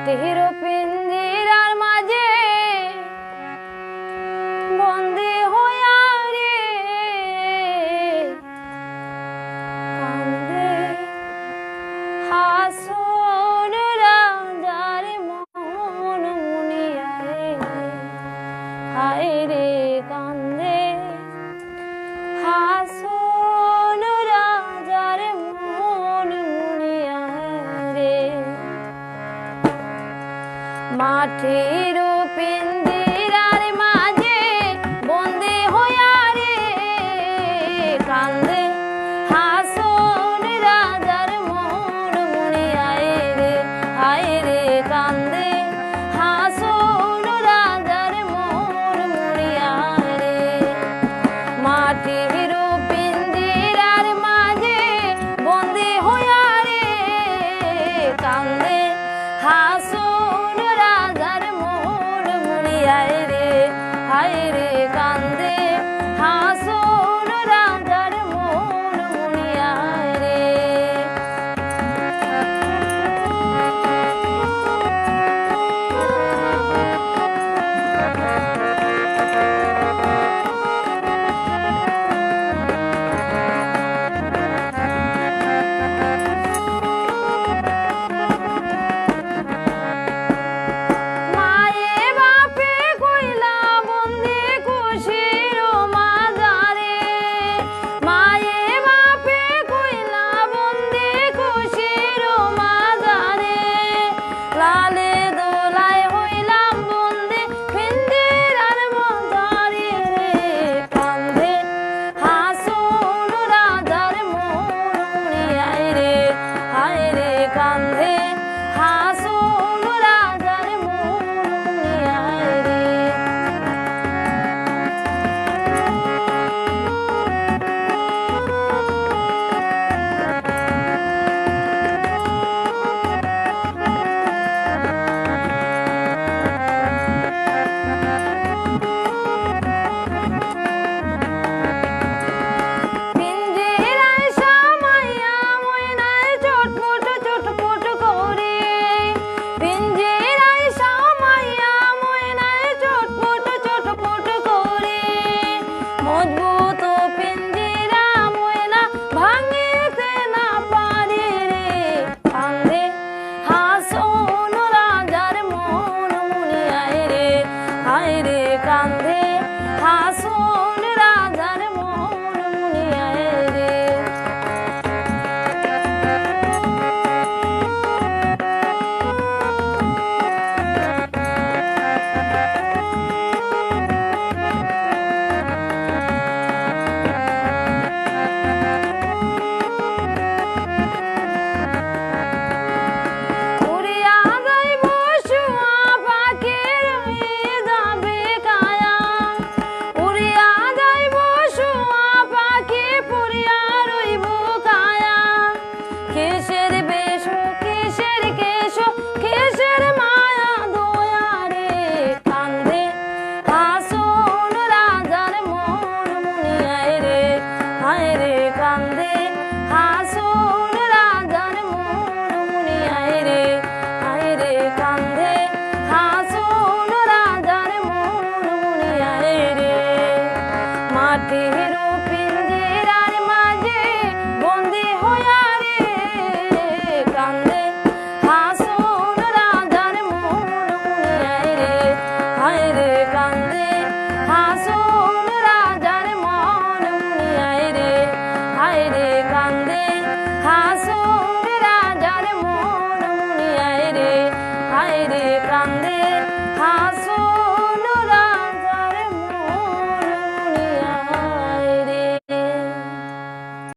মাটির পিঞ্জিরার মাঝে বন্দী হইয়া রে কান্দে হাসন রাজার মন মুনিয়া রে হায় রে কান্দে হাসন রাজার মন মুনিয়া রে মাটির পিঞ্জিরার মাঝে বন্দী হইয়া রে কান্দে হাসন রাজার মন মুনিয়া রে হায় রে কান্দে হাসন রাজার মন মুনিয়া রে মাটির পিঞ্জিরার মাঝে বন্দী হইয়া রে কান্দে হাসন রাজার মন মুনিয়া রে